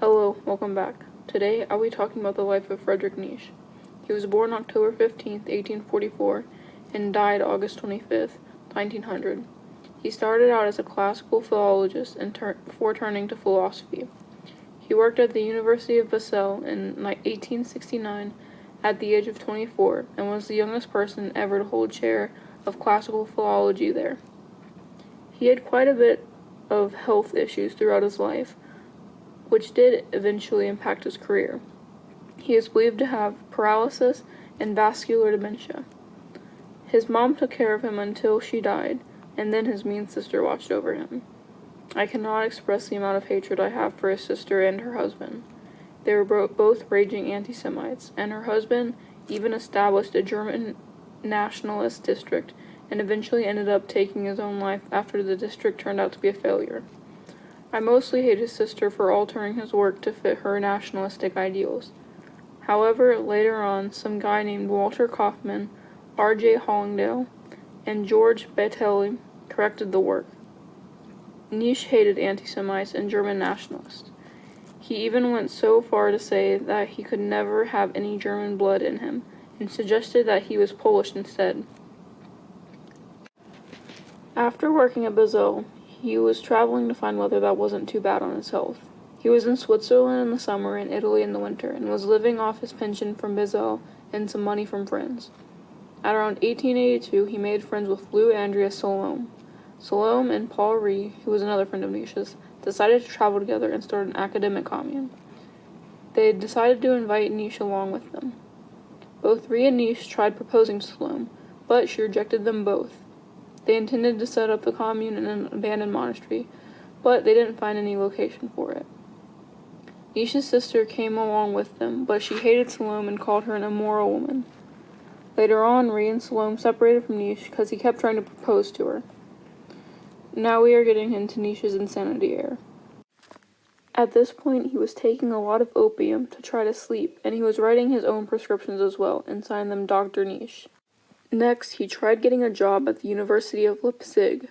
Hello, welcome back. Today I'll be talking about the life of Friedrich Nietzsche. He was born October 15th, 1844, and died August 25th, 1900. He started out as a classical philologist before turning to philosophy. He worked at the University of Basel in 1869 at the age of 24 and was the youngest person ever to hold chair of classical philology there. He had quite a bit of health issues throughout his life, which did eventually impact his career. He is believed to have paralysis and vascular dementia. His mom took care of him until she died, and then his mean sister watched over him. I cannot express the amount of hatred I have for his sister and her husband. They were both raging anti-Semites, and her husband even established a German nationalist district and eventually ended up taking his own life after the district turned out to be a failure. I mostly hate his sister for altering his work to fit her nationalistic ideals. However, later on, some guy named Walter Kaufmann, R.J. Hollingdale, and George Betteley corrected the work. Nietzsche hated anti-Semites and German nationalists. He even went so far to say that he could never have any German blood in him, and suggested that he was Polish instead. After working at Basel, he was traveling to find weather that wasn't too bad on his health. He was in Switzerland in the summer and Italy in the winter, and was living off his pension from Basel and some money from friends. At around 1882, he made friends with Lou Andreas Salome. Salome and Paul Rie, who was another friend of Nietzsche's, decided to travel together and start an academic commune. They decided to invite Nietzsche along with them. Both Rie and Nietzsche tried proposing to Salome, but she rejected them both. They intended to set up the commune in an abandoned monastery, but they didn't find any location for it. Nietzsche's sister came along with them, but she hated Salome and called her an immoral woman. Later on, Rie and Salome separated from Nietzsche because he kept trying to propose to her. Now we are getting into Nietzsche's insanity era. At this point, he was taking a lot of opium to try to sleep, and he was writing his own prescriptions as well, and signed them Dr. Nietzsche. Next, he tried getting a job at the University of Leipzig.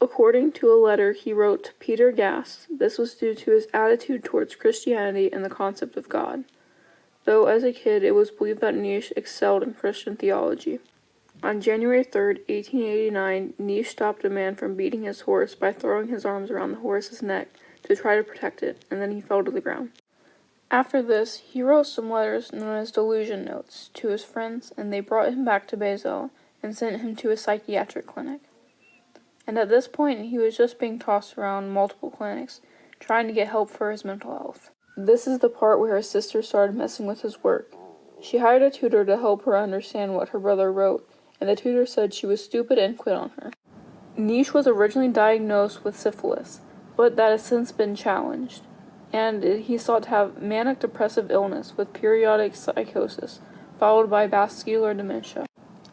According to a letter he wrote to Peter Gast, this was due to his attitude towards Christianity and the concept of God, though as a kid it was believed that Nietzsche excelled in Christian theology. On January 3, 1889, Nietzsche stopped a man from beating his horse by throwing his arms around the horse's neck to try to protect it, and then he fell to the ground. After this, he wrote some letters known as delusion notes to his friends, and they brought him back to Basel and sent him to a psychiatric clinic. And at this point, he was just being tossed around multiple clinics, trying to get help for his mental health. This is the part where his sister started messing with his work. She hired a tutor to help her understand what her brother wrote, and the tutor said she was stupid and quit on her. Nietzsche was originally diagnosed with syphilis, but that has since been challenged, and he's thought to have manic depressive illness with periodic psychosis, followed by vascular dementia.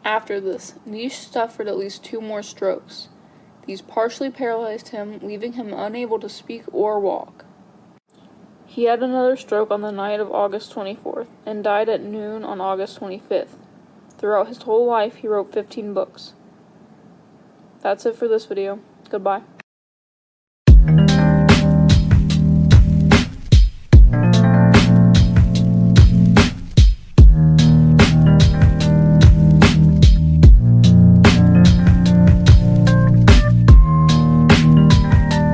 After this, Nietzsche suffered at least 2 more strokes. These partially paralyzed him, leaving him unable to speak or walk. He had another stroke on the night of August 24th, and died at noon on August 25th. Throughout his whole life, he wrote 15 books. That's it for this video. Goodbye.